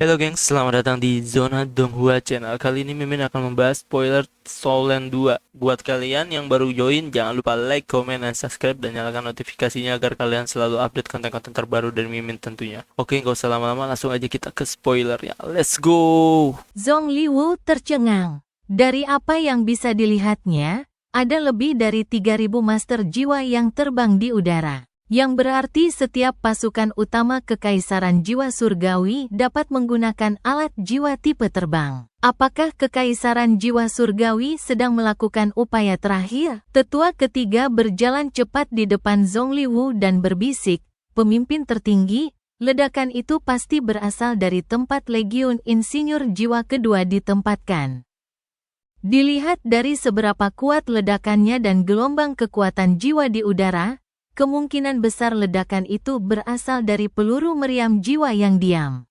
Halo gengs, selamat datang di Zona Donghua Channel. Kali ini Mimin akan membahas spoiler Soulland 2. Buat kalian yang baru join, jangan lupa like, comment, dan subscribe, dan nyalakan notifikasinya agar kalian selalu update konten-konten terbaru dari Mimin tentunya. Oke, nggak usah lama-lama, langsung aja kita ke spoilernya. Let's go! Zhong Liwu tercengang. Dari apa yang bisa dilihatnya, ada lebih dari 3.000 master jiwa yang terbang di udara. Yang berarti setiap pasukan utama Kekaisaran Jiwa Surgawi dapat menggunakan alat jiwa tipe terbang. Apakah Kekaisaran Jiwa Surgawi sedang melakukan upaya terakhir? Tetua ketiga berjalan cepat di depan Zhong Liwu dan berbisik, "Pemimpin tertinggi, ledakan itu pasti berasal dari tempat Legiun Insinyur Jiwa kedua ditempatkan. Dilihat dari seberapa kuat ledakannya dan gelombang kekuatan jiwa di udara, kemungkinan besar ledakan itu berasal dari peluru meriam jiwa yang diam."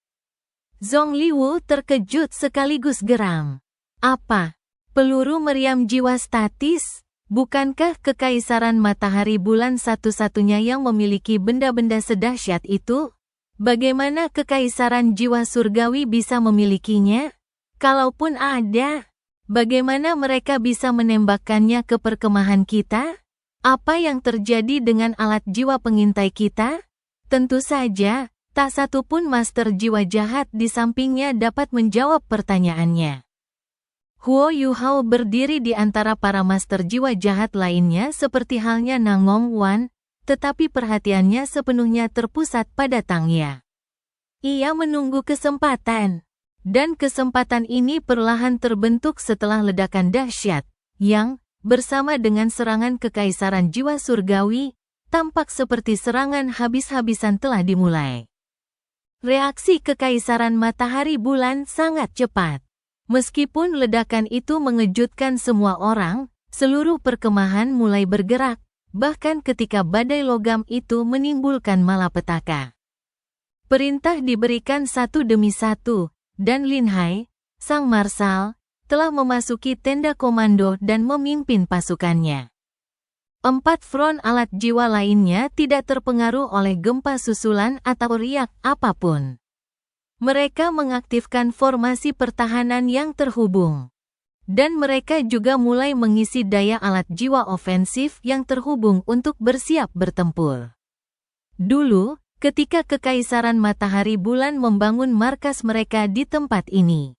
Zhong Liwu terkejut sekaligus geram. Apa? Peluru meriam jiwa statis? Bukankah Kekaisaran Matahari Bulan satu-satunya yang memiliki benda-benda sedahsyat itu? Bagaimana Kekaisaran Jiwa Surgawi bisa memilikinya? Kalaupun ada, bagaimana mereka bisa menembakkannya ke perkemahan kita? Apa yang terjadi dengan alat jiwa pengintai kita? Tentu saja, tak satu pun master jiwa jahat di sampingnya dapat menjawab pertanyaannya. Huo Yuhao berdiri di antara para master jiwa jahat lainnya seperti halnya Nangong Wan, tetapi perhatiannya sepenuhnya terpusat pada Tangya. Ia menunggu kesempatan. Dan kesempatan ini perlahan terbentuk setelah ledakan dahsyat, yang bersama dengan serangan Kekaisaran Jiwa Surgawi, tampak seperti serangan habis-habisan telah dimulai. Reaksi Kekaisaran Matahari Bulan sangat cepat. Meskipun ledakan itu mengejutkan semua orang, seluruh perkemahan mulai bergerak, bahkan ketika badai logam itu menimbulkan malapetaka. Perintah diberikan satu demi satu, dan Lin Hai, sang marsal, telah memasuki tenda komando dan memimpin pasukannya. 4 front alat jiwa lainnya tidak terpengaruh oleh gempa susulan atau riak apapun. Mereka mengaktifkan formasi pertahanan yang terhubung. Dan mereka juga mulai mengisi daya alat jiwa ofensif yang terhubung untuk bersiap bertempur. Dulu, ketika Kekaisaran Matahari Bulan membangun markas mereka di tempat ini,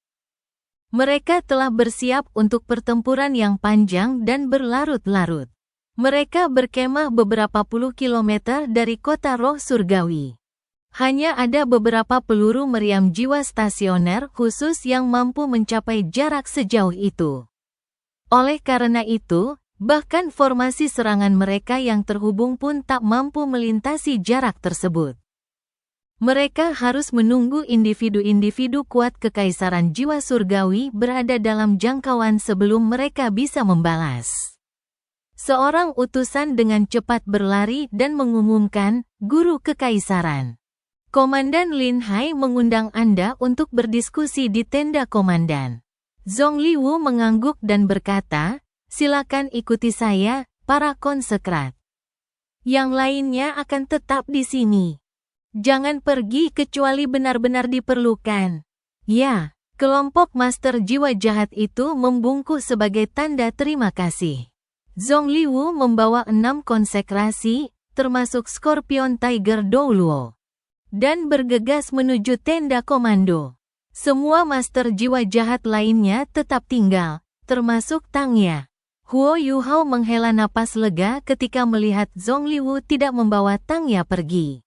mereka telah bersiap untuk pertempuran yang panjang dan berlarut-larut. Mereka berkemah beberapa puluh kilometer dari kota roh surgawi. Hanya ada beberapa peluru meriam jiwa stasioner khusus yang mampu mencapai jarak sejauh itu. Oleh karena itu, bahkan formasi serangan mereka yang terhubung pun tak mampu melintasi jarak tersebut. Mereka harus menunggu individu-individu kuat Kekaisaran Jiwa Surgawi berada dalam jangkauan sebelum mereka bisa membalas. Seorang utusan dengan cepat berlari dan mengumumkan, "Guru Kekaisaran. Komandan Lin Hai mengundang Anda untuk berdiskusi di tenda komandan." Zhong Liwu mengangguk dan berkata, "Silakan ikuti saya, para konsekrat. Yang lainnya akan tetap di sini. Jangan pergi kecuali benar-benar diperlukan." Ya, kelompok master jiwa jahat itu membungkuk sebagai tanda terima kasih. Zhong Liwu membawa 6 konsekrasi, termasuk Scorpion Tiger Douluo, dan bergegas menuju tenda komando. Semua master jiwa jahat lainnya tetap tinggal, termasuk Tangya. Huo Yuhao menghela napas lega ketika melihat Zhong Liwu tidak membawa Tangya pergi.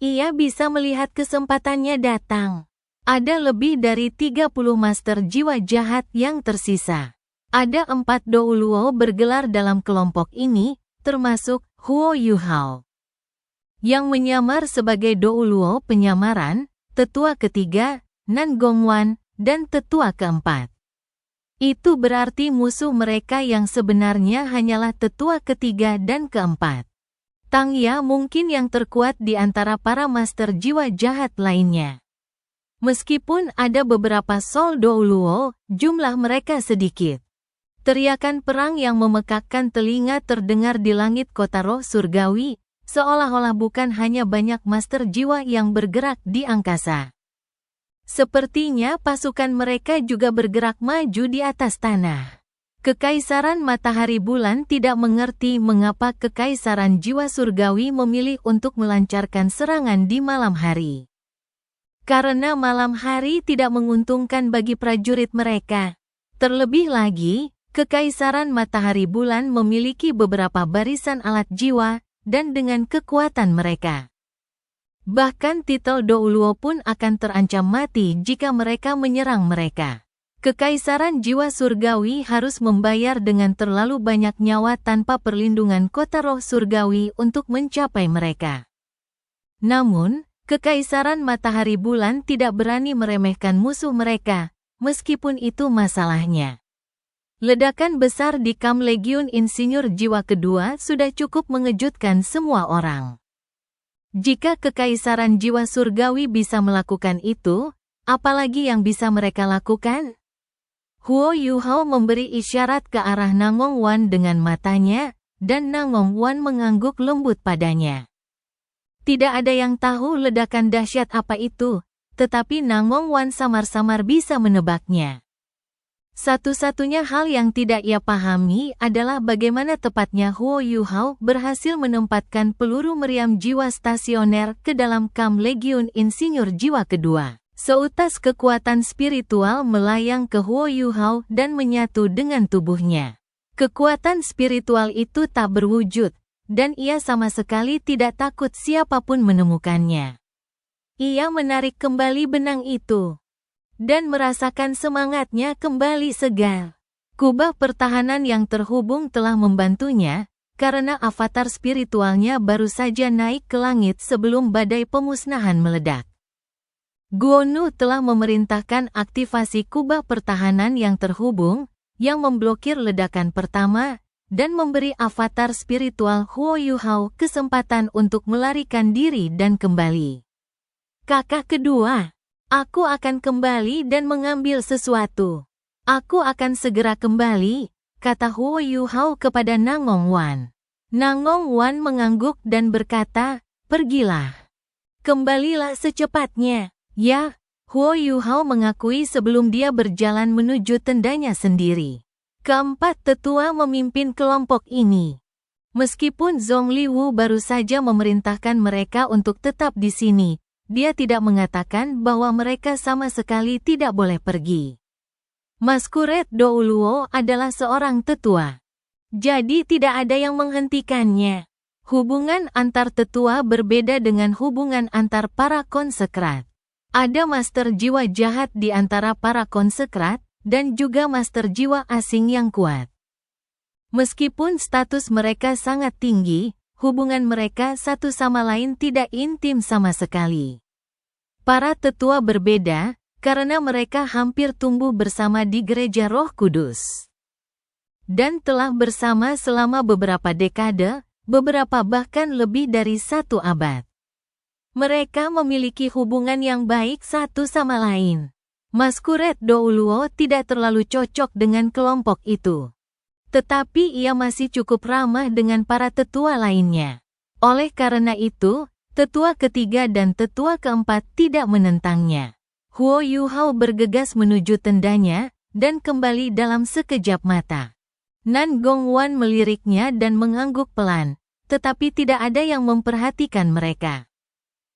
Ia bisa melihat kesempatannya datang. Ada lebih dari 30 master jiwa jahat yang tersisa. Ada 4 Douluo bergelar dalam kelompok ini, termasuk Huo Yuhao, yang menyamar sebagai Douluo penyamaran, tetua ketiga, Nan Gongwan, dan tetua keempat. Itu berarti musuh mereka yang sebenarnya hanyalah tetua ketiga dan keempat. Tangya mungkin yang terkuat di antara para master jiwa jahat lainnya. Meskipun ada beberapa Soul Douluo, jumlah mereka sedikit. Teriakan perang yang memekakkan telinga terdengar di langit kota roh surgawi, seolah-olah bukan hanya banyak master jiwa yang bergerak di angkasa. Sepertinya pasukan mereka juga bergerak maju di atas tanah. Kekaisaran Matahari Bulan tidak mengerti mengapa Kekaisaran Jiwa Surgawi memilih untuk melancarkan serangan di malam hari. Karena malam hari tidak menguntungkan bagi prajurit mereka. Terlebih lagi, Kekaisaran Matahari Bulan memiliki beberapa barisan alat jiwa, dan dengan kekuatan mereka. Bahkan titel Douluo pun akan terancam mati jika mereka menyerang mereka. Kekaisaran Jiwa Surgawi harus membayar dengan terlalu banyak nyawa tanpa perlindungan kota roh surgawi untuk mencapai mereka. Namun, Kekaisaran Matahari Bulan tidak berani meremehkan musuh mereka, meskipun itu masalahnya. Ledakan besar di kamp Legiun Insinyur Jiwa kedua sudah cukup mengejutkan semua orang. Jika Kekaisaran Jiwa Surgawi bisa melakukan itu, apalagi yang bisa mereka lakukan? Huo Yuhao memberi isyarat ke arah Nangong Wan dengan matanya, dan Nangong Wan mengangguk lembut padanya. Tidak ada yang tahu ledakan dahsyat apa itu, tetapi Nangong Wan samar-samar bisa menebaknya. Satu-satunya hal yang tidak ia pahami adalah bagaimana tepatnya Huo Yuhao berhasil menempatkan peluru meriam jiwa stasioner ke dalam kamp Legiun Insinyur Jiwa kedua. Seutas kekuatan spiritual melayang ke Huo Yuhao dan menyatu dengan tubuhnya. Kekuatan spiritual itu tak berwujud, dan ia sama sekali tidak takut siapapun menemukannya. Ia menarik kembali benang itu, dan merasakan semangatnya kembali segar. Kubah pertahanan yang terhubung telah membantunya, karena avatar spiritualnya baru saja naik ke langit sebelum badai pemusnahan meledak. Guonu telah memerintahkan aktivasi kubah pertahanan yang terhubung, yang memblokir ledakan pertama, dan memberi avatar spiritual Huo Yuhao kesempatan untuk melarikan diri dan kembali. Kakak kedua, aku akan kembali dan mengambil sesuatu. Aku akan segera kembali, kata Huo Yuhao kepada Nangong Wan. Nangong Wan mengangguk dan berkata, pergilah. Kembalilah secepatnya. Ya, Huo Yuhao mengakui sebelum dia berjalan menuju tendanya sendiri. Keempat tetua memimpin kelompok ini. Meskipun Zhongli Wu baru saja memerintahkan mereka untuk tetap di sini, dia tidak mengatakan bahwa mereka sama sekali tidak boleh pergi. Masquerade Douluo adalah seorang tetua. Jadi tidak ada yang menghentikannya. Hubungan antar tetua berbeda dengan hubungan antar para konsekrat. Ada master jiwa jahat di antara para konsekrat, dan juga master jiwa asing yang kuat. Meskipun status mereka sangat tinggi, hubungan mereka satu sama lain tidak intim sama sekali. Para tetua berbeda, karena mereka hampir tumbuh bersama di Gereja Roh Kudus. Dan telah bersama selama beberapa dekade, beberapa bahkan lebih dari 1 abad. Mereka memiliki hubungan yang baik satu sama lain. Masquerade Douluo tidak terlalu cocok dengan kelompok itu. Tetapi ia masih cukup ramah dengan para tetua lainnya. Oleh karena itu, tetua ketiga dan tetua keempat tidak menentangnya. Huo Yuhao bergegas menuju tendanya, dan kembali dalam sekejap mata. Nan Gongwan meliriknya dan mengangguk pelan, tetapi tidak ada yang memperhatikan mereka.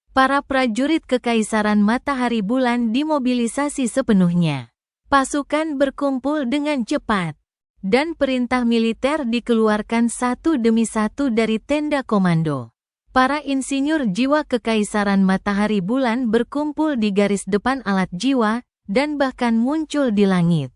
Para prajurit Kekaisaran Matahari Bulan dimobilisasi sepenuhnya. Pasukan berkumpul dengan cepat, dan perintah militer dikeluarkan satu demi satu dari tenda komando. Para insinyur jiwa Kekaisaran Matahari Bulan berkumpul di garis depan alat jiwa, dan bahkan muncul di langit.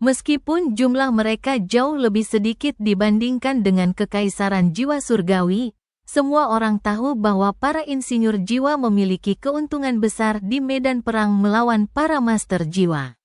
Meskipun jumlah mereka jauh lebih sedikit dibandingkan dengan Kekaisaran Jiwa Surgawi, semua orang tahu bahwa para insinyur jiwa memiliki keuntungan besar di medan perang melawan para master jiwa.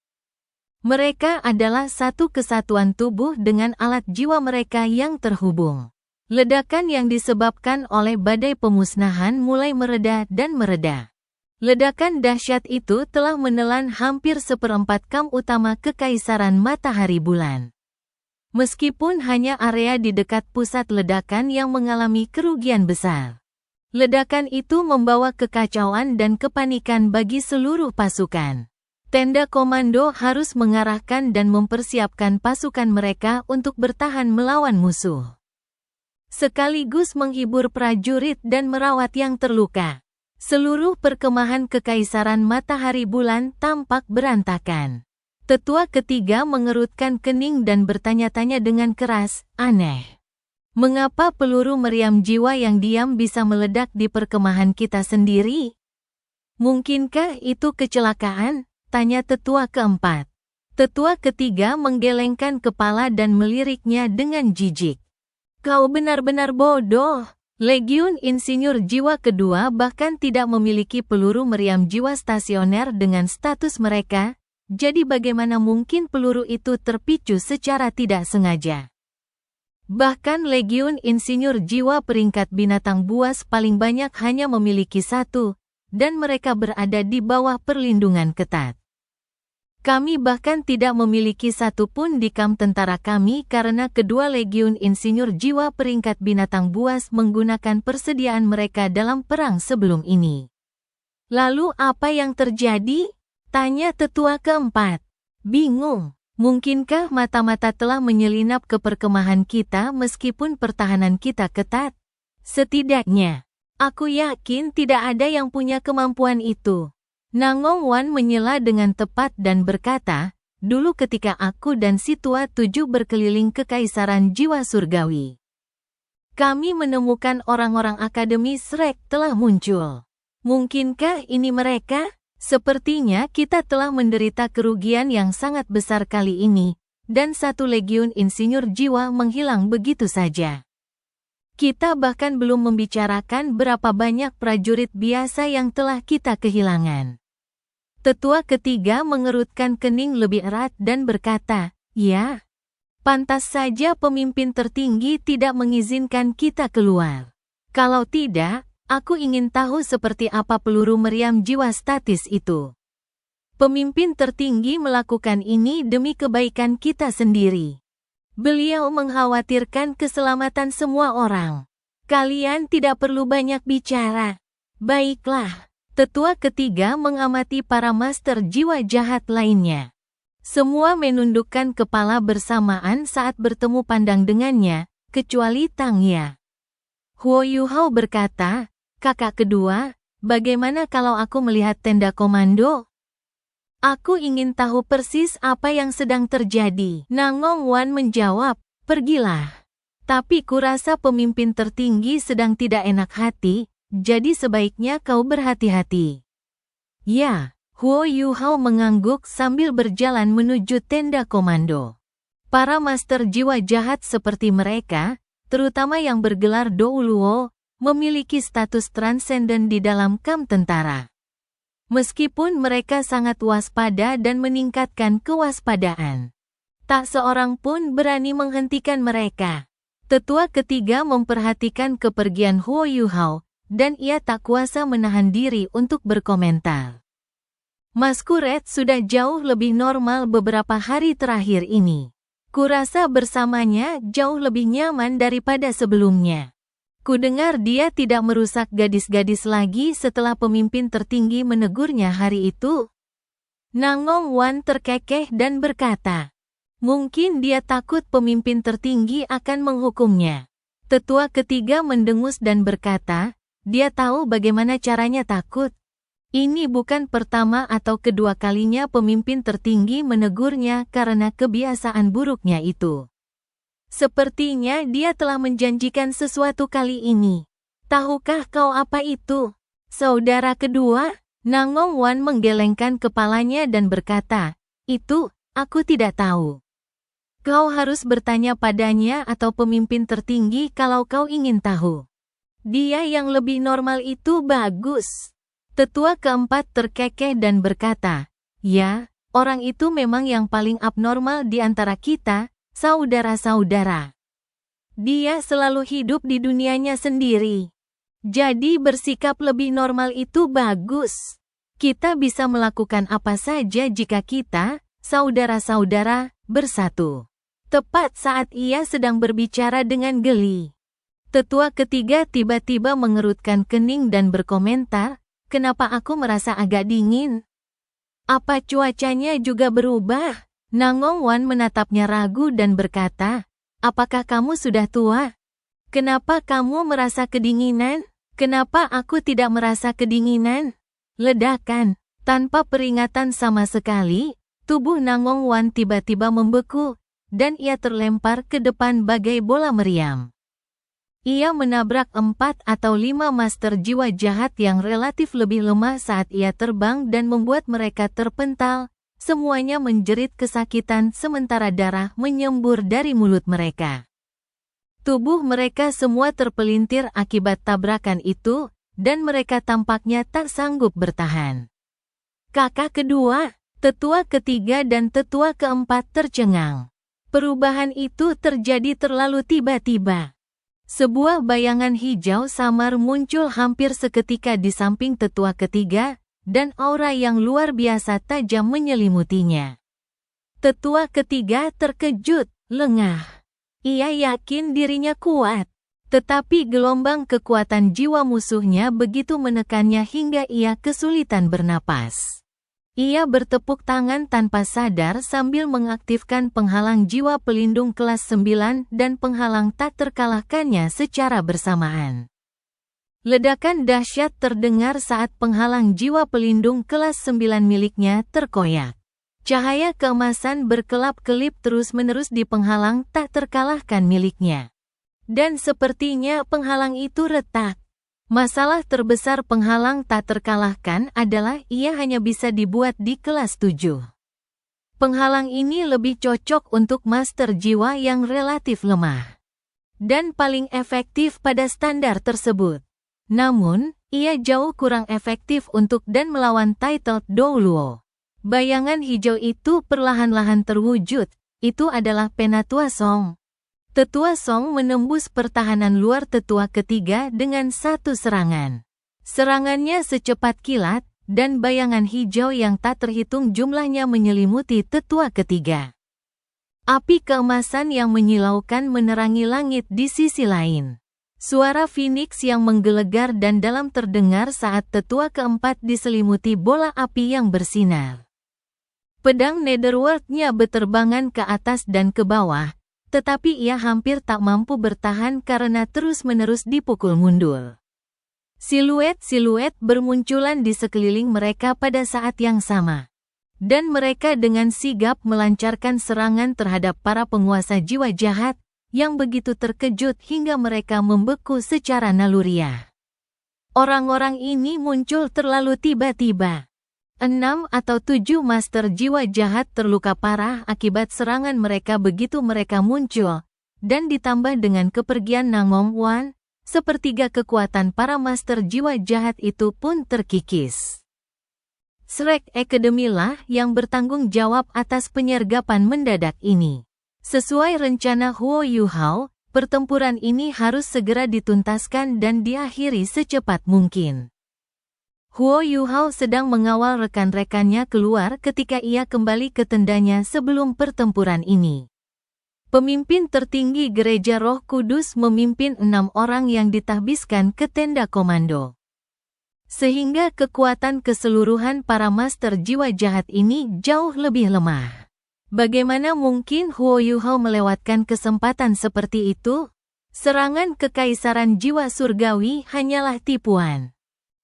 Mereka adalah satu kesatuan tubuh dengan alat jiwa mereka yang terhubung. Ledakan yang disebabkan oleh badai pemusnahan mulai mereda dan mereda. Ledakan dahsyat itu telah menelan hampir 1/4 kamp utama Kekaisaran Matahari Bulan. Meskipun hanya area di dekat pusat ledakan yang mengalami kerugian besar. Ledakan itu membawa kekacauan dan kepanikan bagi seluruh pasukan. Tenda komando harus mengarahkan dan mempersiapkan pasukan mereka untuk bertahan melawan musuh, sekaligus menghibur prajurit dan merawat yang terluka. Seluruh perkemahan Kekaisaran Matahari Bulan tampak berantakan. Tetua ketiga mengerutkan kening dan bertanya-tanya dengan keras, aneh. Mengapa peluru meriam jiwa yang diam bisa meledak di perkemahan kita sendiri? Mungkinkah itu kecelakaan? Tanya tetua keempat. Tetua ketiga menggelengkan kepala dan meliriknya dengan jijik. Kau benar-benar bodoh. Legiun Insinyur Jiwa kedua bahkan tidak memiliki peluru meriam jiwa stasioner dengan status mereka, jadi bagaimana mungkin peluru itu terpicu secara tidak sengaja? Bahkan Legiun Insinyur Jiwa peringkat binatang buas paling banyak hanya memiliki satu, dan mereka berada di bawah perlindungan ketat. Kami bahkan tidak memiliki satu pun di kamp tentara kami karena kedua Legiun Insinyur Jiwa peringkat binatang buas menggunakan persediaan mereka dalam perang sebelum ini. Lalu apa yang terjadi? Tanya tetua keempat. Bingung. Mungkinkah mata-mata telah menyelinap ke perkemahan kita meskipun pertahanan kita ketat? Setidaknya, aku yakin tidak ada yang punya kemampuan itu. Nangong Wan menyela dengan tepat dan berkata, dulu ketika aku dan si tua tujuh berkeliling Kekaisaran Jiwa Surgawi, kami menemukan orang-orang Akademi Shrek telah muncul. Mungkinkah ini mereka? Sepertinya kita telah menderita kerugian yang sangat besar kali ini, dan satu Legiun Insinyur Jiwa menghilang begitu saja. Kita bahkan belum membicarakan berapa banyak prajurit biasa yang telah kita kehilangan. Tetua ketiga mengerutkan kening lebih erat dan berkata, ya, pantas saja pemimpin tertinggi tidak mengizinkan kita keluar. Kalau tidak, aku ingin tahu seperti apa peluru meriam jiwa statis itu. Pemimpin tertinggi melakukan ini demi kebaikan kita sendiri. Beliau mengkhawatirkan keselamatan semua orang. Kalian tidak perlu banyak bicara. Baiklah, tetua ketiga mengamati para master jiwa jahat lainnya. Semua menundukkan kepala bersamaan saat bertemu pandang dengannya, kecuali Tang Ya. Huo Yuhao berkata, kakak kedua, bagaimana kalau aku melihat tenda komando? Aku ingin tahu persis apa yang sedang terjadi. Nangong Wan menjawab, pergilah. Tapi kurasa pemimpin tertinggi sedang tidak enak hati, jadi sebaiknya kau berhati-hati. Ya, Huo Yuhao mengangguk sambil berjalan menuju tenda komando. Para master jiwa jahat seperti mereka, terutama yang bergelar Douluo, memiliki status transenden di dalam kamp tentara. Meskipun mereka sangat waspada dan meningkatkan kewaspadaan, tak seorang pun berani menghentikan mereka. Tetua ketiga memperhatikan kepergian Huo Yuhao, dan ia tak kuasa menahan diri untuk berkomentar. Masquerade sudah jauh lebih normal beberapa hari terakhir ini. Kurasa bersamanya jauh lebih nyaman daripada sebelumnya. Kudengar dia tidak merusak gadis-gadis lagi setelah pemimpin tertinggi menegurnya hari itu. Nangong Wan terkekeh dan berkata, mungkin dia takut pemimpin tertinggi akan menghukumnya. Tetua ketiga mendengus dan berkata, dia tahu bagaimana caranya takut. Ini bukan pertama atau kedua kalinya pemimpin tertinggi menegurnya karena kebiasaan buruknya itu. Sepertinya dia telah menjanjikan sesuatu kali ini. Tahukah kau apa itu? Saudara kedua, Nangong Wan menggelengkan kepalanya dan berkata, itu, aku tidak tahu. Kau harus bertanya padanya atau pemimpin tertinggi kalau kau ingin tahu. Dia yang lebih normal itu bagus. Tetua keempat terkekeh dan berkata, ya, orang itu memang yang paling abnormal di antara kita, saudara-saudara. Dia selalu hidup di dunianya sendiri. Jadi bersikap lebih normal itu bagus. Kita bisa melakukan apa saja jika kita, saudara-saudara, bersatu. Tepat saat ia sedang berbicara dengan geli, Tetua ketiga tiba-tiba mengerutkan kening dan berkomentar, "Kenapa aku merasa agak dingin? Apa cuacanya juga berubah?" Nangong Wan menatapnya ragu dan berkata, "Apakah kamu sudah tua? Kenapa kamu merasa kedinginan?" "Kenapa aku tidak merasa kedinginan?" Ledakan. Tanpa peringatan sama sekali, tubuh Nangong Wan tiba-tiba membeku, dan ia terlempar ke depan bagai bola meriam. Ia menabrak 4 atau 5 master jiwa jahat yang relatif lebih lemah saat ia terbang dan membuat mereka terpental. Semuanya menjerit kesakitan sementara darah menyembur dari mulut mereka. Tubuh mereka semua terpelintir akibat tabrakan itu, dan mereka tampaknya tak sanggup bertahan. Kakak kedua, tetua ketiga dan tetua keempat tercengang. Perubahan itu terjadi terlalu tiba-tiba. Sebuah bayangan hijau samar muncul hampir seketika di samping tetua ketiga, dan aura yang luar biasa tajam menyelimutinya. Tetua ketiga terkejut, lengah. Ia yakin dirinya kuat, tetapi gelombang kekuatan jiwa musuhnya begitu menekannya hingga ia kesulitan bernapas. Ia bertepuk tangan tanpa sadar sambil mengaktifkan penghalang jiwa pelindung kelas 9 dan penghalang tak terkalahkannya secara bersamaan. Ledakan dahsyat terdengar saat penghalang jiwa pelindung kelas 9 miliknya terkoyak. Cahaya keemasan berkelap-kelip terus-menerus di penghalang tak terkalahkan miliknya. Dan sepertinya penghalang itu retak. Masalah terbesar penghalang tak terkalahkan adalah ia hanya bisa dibuat di kelas 7. Penghalang ini lebih cocok untuk master jiwa yang relatif lemah dan paling efektif pada standar tersebut. Namun, ia jauh kurang efektif untuk dan melawan Titled Douluo. Bayangan hijau itu perlahan-lahan terwujud. Itu adalah Penatua Song. Tetua Song menembus pertahanan luar tetua ketiga dengan satu serangan. Serangannya secepat kilat, dan bayangan hijau yang tak terhitung jumlahnya menyelimuti tetua ketiga. Api keemasan yang menyilaukan menerangi langit di sisi lain. Suara Phoenix yang menggelegar dan dalam terdengar saat tetua keempat diselimuti bola api yang bersinar. Pedang Netherworld-nya beterbangan ke atas dan ke bawah, tetapi ia hampir tak mampu bertahan karena terus-menerus dipukul mundur. Siluet-siluet bermunculan di sekeliling mereka pada saat yang sama. Dan mereka dengan sigap melancarkan serangan terhadap para penguasa jiwa jahat, yang begitu terkejut hingga mereka membeku secara naluriah. Orang-orang ini muncul terlalu tiba-tiba. 6 atau 7 master jiwa jahat terluka parah akibat serangan mereka begitu mereka muncul, dan ditambah dengan kepergian Nangong Wan, sepertiga kekuatan para master jiwa jahat itu pun terkikis. Shrek Academy lah yang bertanggung jawab atas penyergapan mendadak ini. Sesuai rencana Huo Yuhao, pertempuran ini harus segera dituntaskan dan diakhiri secepat mungkin. Huo Yuhao sedang mengawal rekan-rekannya keluar ketika ia kembali ke tendanya sebelum pertempuran ini. Pemimpin tertinggi Gereja Roh Kudus memimpin 6 orang yang ditahbiskan ke tenda komando. Sehingga kekuatan keseluruhan para master jiwa jahat ini jauh lebih lemah. Bagaimana mungkin Huo Yuhao melewatkan kesempatan seperti itu? Serangan kekaisaran jiwa surgawi hanyalah tipuan.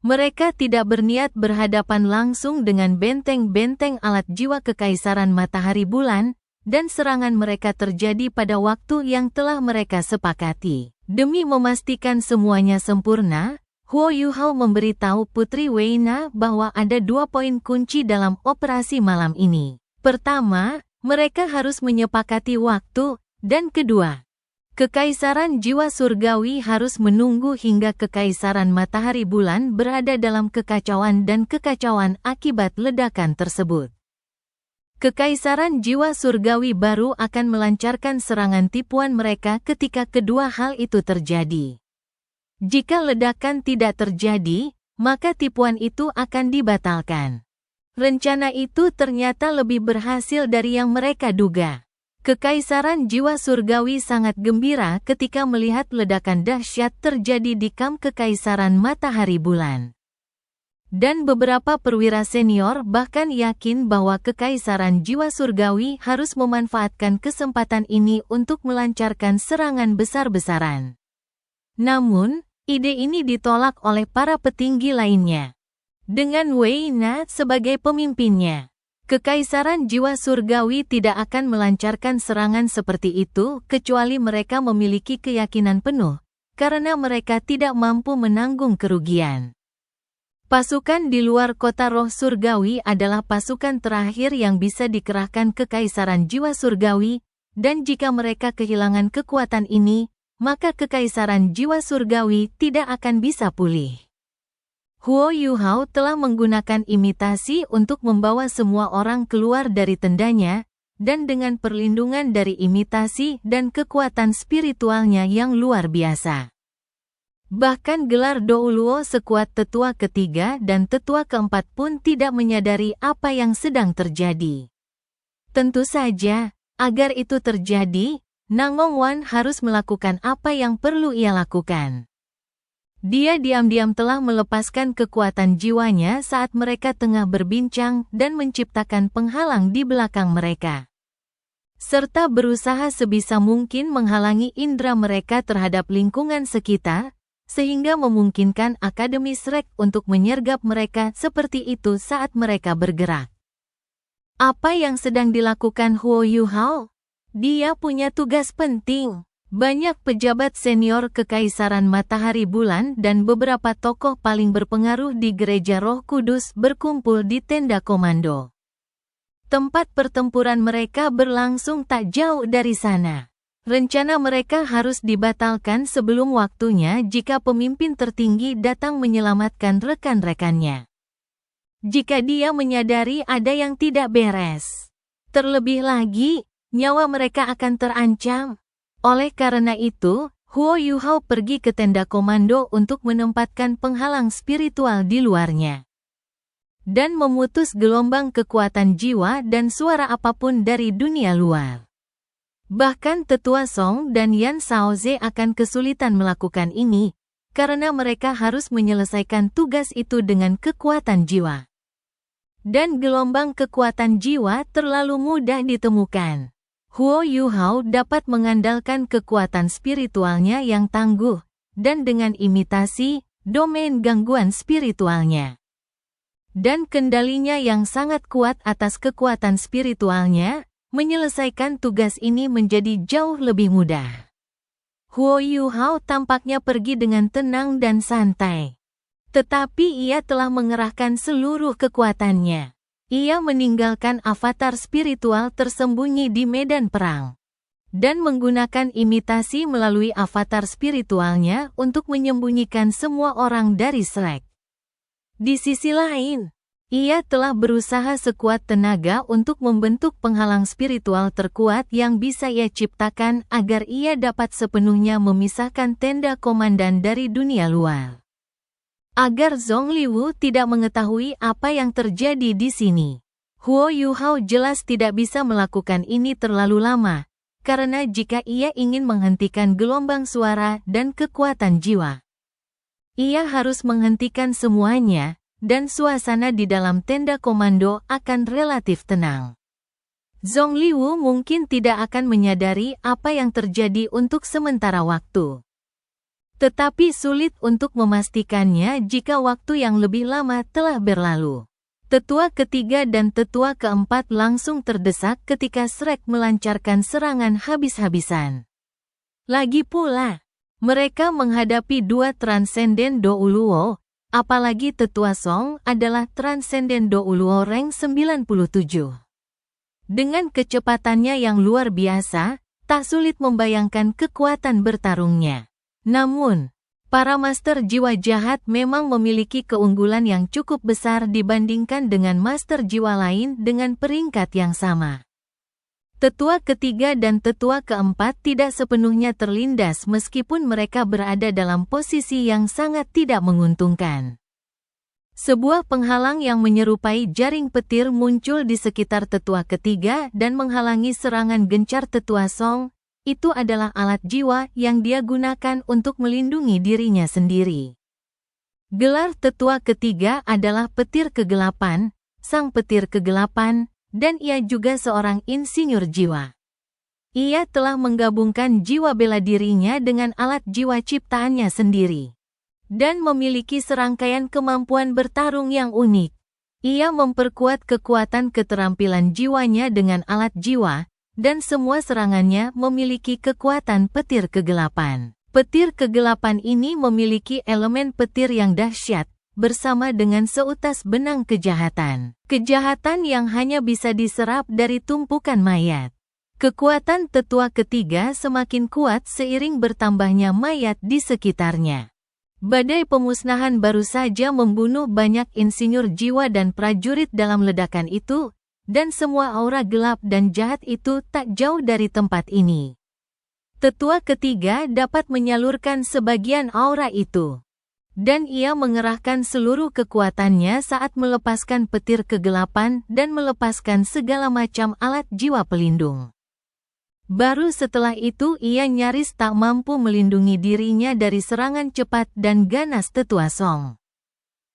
Mereka tidak berniat berhadapan langsung dengan benteng-benteng alat jiwa kekaisaran matahari bulan, dan serangan mereka terjadi pada waktu yang telah mereka sepakati. Demi memastikan semuanya sempurna, Huo Yuhao memberitahu Putri Weina bahwa ada 2 poin kunci dalam operasi malam ini. Pertama, mereka harus menyepakati waktu, dan kedua, Kekaisaran jiwa surgawi harus menunggu hingga kekaisaran matahari bulan berada dalam kekacauan dan kekacauan akibat ledakan tersebut. Kekaisaran jiwa surgawi baru akan melancarkan serangan tipuan mereka ketika kedua hal itu terjadi. Jika ledakan tidak terjadi, maka tipuan itu akan dibatalkan. Rencana itu ternyata lebih berhasil dari yang mereka duga. Kekaisaran jiwa surgawi sangat gembira ketika melihat ledakan dahsyat terjadi di kamp Kekaisaran Matahari Bulan. Dan beberapa perwira senior bahkan yakin bahwa Kekaisaran Jiwa Surgawi harus memanfaatkan kesempatan ini untuk melancarkan serangan besar-besaran. Namun, ide ini ditolak oleh para petinggi lainnya. Dengan Wei Na sebagai pemimpinnya, Kekaisaran Jiwa Surgawi tidak akan melancarkan serangan seperti itu kecuali mereka memiliki keyakinan penuh, karena mereka tidak mampu menanggung kerugian. Pasukan di luar kota roh surgawi adalah pasukan terakhir yang bisa dikerahkan Kekaisaran Jiwa Surgawi, dan jika mereka kehilangan kekuatan ini, maka Kekaisaran Jiwa Surgawi tidak akan bisa pulih. Huo Yuhao telah menggunakan imitasi untuk membawa semua orang keluar dari tendanya, dan dengan perlindungan dari imitasi dan kekuatan spiritualnya yang luar biasa. Bahkan gelar Douluo sekuat tetua ketiga dan tetua keempat pun tidak menyadari apa yang sedang terjadi. Tentu saja, agar itu terjadi, Nangong Wan harus melakukan apa yang perlu ia lakukan. Dia diam-diam telah melepaskan kekuatan jiwanya saat mereka tengah berbincang dan menciptakan penghalang di belakang mereka. Serta berusaha sebisa mungkin menghalangi indera mereka terhadap lingkungan sekitar, sehingga memungkinkan Akademi Shrek untuk menyergap mereka seperti itu saat mereka bergerak. Apa yang sedang dilakukan Huo Yuhao? Dia punya tugas penting. Banyak pejabat senior Kekaisaran Matahari Bulan dan beberapa tokoh paling berpengaruh di Gereja Roh Kudus berkumpul di tenda komando. Tempat pertempuran mereka berlangsung tak jauh dari sana. Rencana mereka harus dibatalkan sebelum waktunya jika pemimpin tertinggi datang menyelamatkan rekan-rekannya. Jika dia menyadari ada yang tidak beres, terlebih lagi, nyawa mereka akan terancam. Oleh karena itu, Huo Yuhao pergi ke tenda komando untuk menempatkan penghalang spiritual di luarnya. Dan memutus gelombang kekuatan jiwa dan suara apapun dari dunia luar. Bahkan Tetua Song dan Yan Shaoze akan kesulitan melakukan ini, karena mereka harus menyelesaikan tugas itu dengan kekuatan jiwa. Dan gelombang kekuatan jiwa terlalu mudah ditemukan. Huo Yuhao dapat mengandalkan kekuatan spiritualnya yang tangguh, dan dengan imitasi, domain gangguan spiritualnya. Dan kendalinya yang sangat kuat atas kekuatan spiritualnya, menyelesaikan tugas ini menjadi jauh lebih mudah. Huo Yuhao tampaknya pergi dengan tenang dan santai. Tetapi ia telah mengerahkan seluruh kekuatannya. Ia meninggalkan avatar spiritual tersembunyi di medan perang. Dan menggunakan imitasi melalui avatar spiritualnya untuk menyembunyikan semua orang dari Shrek. Di sisi lain, ia telah berusaha sekuat tenaga untuk membentuk penghalang spiritual terkuat yang bisa ia ciptakan agar ia dapat sepenuhnya memisahkan tenda komandan dari dunia luar. Agar Zongliwu tidak mengetahui apa yang terjadi di sini. Huo Yuhao jelas tidak bisa melakukan ini terlalu lama, karena jika ia ingin menghentikan gelombang suara dan kekuatan jiwa, ia harus menghentikan semuanya, dan suasana di dalam tenda komando akan relatif tenang. Zongliwu mungkin tidak akan menyadari apa yang terjadi untuk sementara waktu. Tetapi sulit untuk memastikannya jika waktu yang lebih lama telah berlalu. Tetua ketiga dan tetua keempat langsung terdesak ketika Shrek melancarkan serangan habis-habisan. Lagi pula, mereka menghadapi dua transenden Douluo, apalagi Tetua Song adalah transenden Douluo rank 97. Dengan kecepatannya yang luar biasa, tak sulit membayangkan kekuatan bertarungnya. Namun, para master jiwa jahat memang memiliki keunggulan yang cukup besar dibandingkan dengan master jiwa lain dengan peringkat yang sama. Tetua ketiga dan tetua keempat tidak sepenuhnya terlindas meskipun mereka berada dalam posisi yang sangat tidak menguntungkan. Sebuah penghalang yang menyerupai jaring petir muncul di sekitar tetua ketiga dan menghalangi serangan gencar tetua Song. Itu adalah alat jiwa yang dia gunakan untuk melindungi dirinya sendiri. Gelar tetua ketiga adalah petir kegelapan, sang petir kegelapan, dan ia juga seorang insinyur jiwa. Ia telah menggabungkan jiwa bela dirinya dengan alat jiwa ciptaannya sendiri. Dan memiliki serangkaian kemampuan bertarung yang unik. Ia memperkuat kekuatan keterampilan jiwanya dengan alat jiwa, dan semua serangannya memiliki kekuatan petir kegelapan. Petir kegelapan ini memiliki elemen petir yang dahsyat, bersama dengan seutas benang kejahatan. Kejahatan yang hanya bisa diserap dari tumpukan mayat. Kekuatan tetua ketiga semakin kuat seiring bertambahnya mayat di sekitarnya. Badai pemusnahan baru saja membunuh banyak insinyur jiwa dan prajurit dalam ledakan itu, dan semua aura gelap dan jahat itu tak jauh dari tempat ini. Tetua ketiga dapat menyalurkan sebagian aura itu. Dan ia mengerahkan seluruh kekuatannya saat melepaskan petir kegelapan dan melepaskan segala macam alat jiwa pelindung. Baru setelah itu ia nyaris tak mampu melindungi dirinya dari serangan cepat dan ganas tetua Song.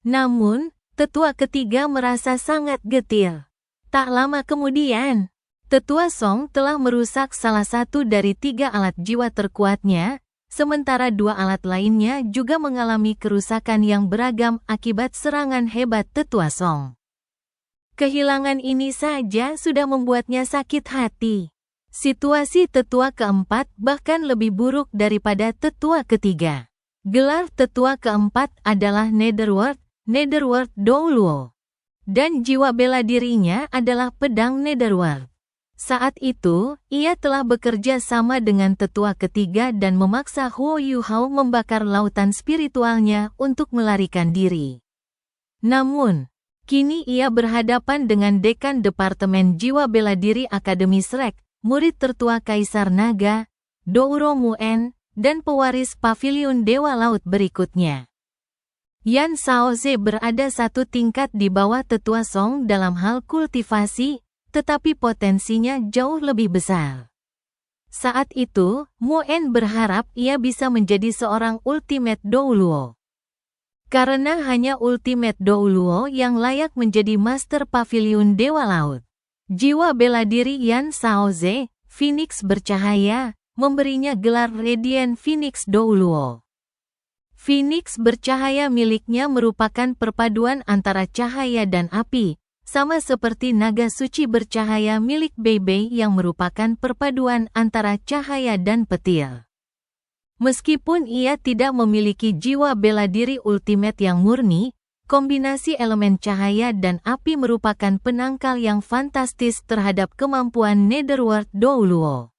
Namun, tetua ketiga merasa sangat getir. Tak lama kemudian, tetua Song telah merusak salah satu dari 3 alat jiwa terkuatnya, sementara 2 alat lainnya juga mengalami kerusakan yang beragam akibat serangan hebat tetua Song. Kehilangan ini saja sudah membuatnya sakit hati. Situasi tetua keempat bahkan lebih buruk daripada tetua ketiga. Gelar tetua keempat adalah Netherworld Douluo. Dan jiwa bela dirinya adalah pedang Netherworld. Saat itu, ia telah bekerja sama dengan tetua ketiga dan memaksa Huo Yuhao membakar lautan spiritualnya untuk melarikan diri. Namun, kini ia berhadapan dengan dekan Departemen Jiwa Bela Diri Akademi Shrek, murid tertua Kaisar Naga, Douro Muen, dan pewaris Paviliun Dewa Laut berikutnya. Yan Shaoze berada 1 tingkat di bawah tetua Song dalam hal kultivasi, tetapi potensinya jauh lebih besar. Saat itu, Muen berharap ia bisa menjadi seorang Ultimate Douluo. Karena hanya Ultimate Douluo yang layak menjadi Master Paviliun Dewa Laut. Jiwa bela diri Yan Shaoze, Phoenix bercahaya, memberinya gelar Radiant Phoenix Douluo. Phoenix bercahaya miliknya merupakan perpaduan antara cahaya dan api, sama seperti naga suci bercahaya milik Beibei yang merupakan perpaduan antara cahaya dan petir. Meskipun ia tidak memiliki jiwa bela diri ultimate yang murni, kombinasi elemen cahaya dan api merupakan penangkal yang fantastis terhadap kemampuan Netherworld Douluo.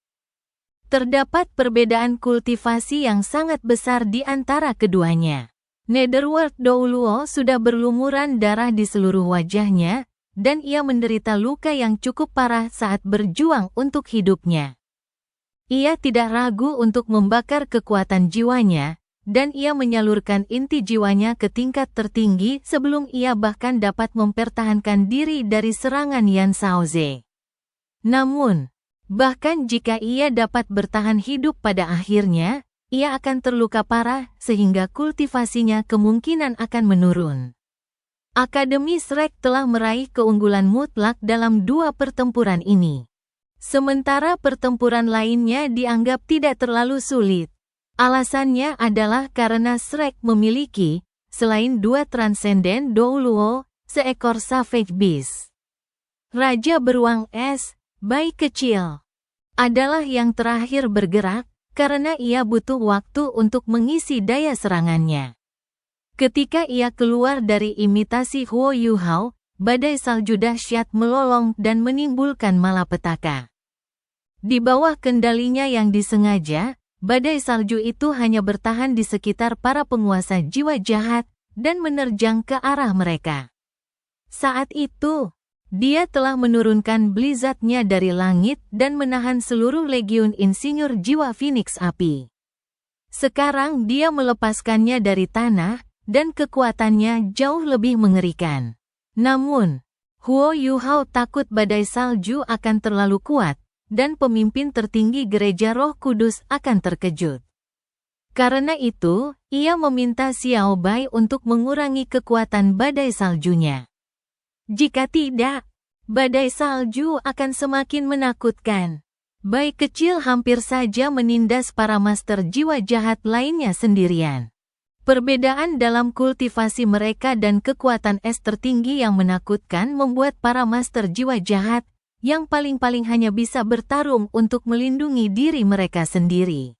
Terdapat perbedaan kultivasi yang sangat besar di antara keduanya. Netherworld Douluo sudah berlumuran darah di seluruh wajahnya, dan ia menderita luka yang cukup parah saat berjuang untuk hidupnya. Ia tidak ragu untuk membakar kekuatan jiwanya, dan ia menyalurkan inti jiwanya ke tingkat tertinggi sebelum ia bahkan dapat mempertahankan diri dari serangan Yan Shaoze. Namun, bahkan jika ia dapat bertahan hidup pada akhirnya, ia akan terluka parah sehingga kultivasinya kemungkinan akan menurun. Akademi Shrek telah meraih keunggulan mutlak dalam 2 pertempuran ini. Sementara pertempuran lainnya dianggap tidak terlalu sulit. Alasannya adalah karena Shrek memiliki, selain 2 Transcendent Douluo, seekor Savage Beast. Raja beruang es, bayi kecil, adalah yang terakhir bergerak, karena ia butuh waktu untuk mengisi daya serangannya. Ketika ia keluar dari imitasi Huo Yuhao, badai salju dahsyat melolong dan menimbulkan malapetaka. Di bawah kendalinya yang disengaja, badai salju itu hanya bertahan di sekitar para penguasa jiwa jahat dan menerjang ke arah mereka. Saat itu, dia telah menurunkan blizzardnya dari langit dan menahan seluruh legiun insinyur jiwa Phoenix Api. Sekarang dia melepaskannya dari tanah, dan kekuatannya jauh lebih mengerikan. Namun, Huo Yuhao takut badai salju akan terlalu kuat, dan pemimpin tertinggi Gereja Roh Kudus akan terkejut. Karena itu, ia meminta Xiao Bai untuk mengurangi kekuatan badai saljunya. Jika tidak, badai salju akan semakin menakutkan. Bai kecil hampir saja menindas para master jiwa jahat lainnya sendirian. Perbedaan dalam kultivasi mereka dan kekuatan es tertinggi yang menakutkan membuat para master jiwa jahat, yang paling-paling hanya bisa bertarung untuk melindungi diri mereka sendiri,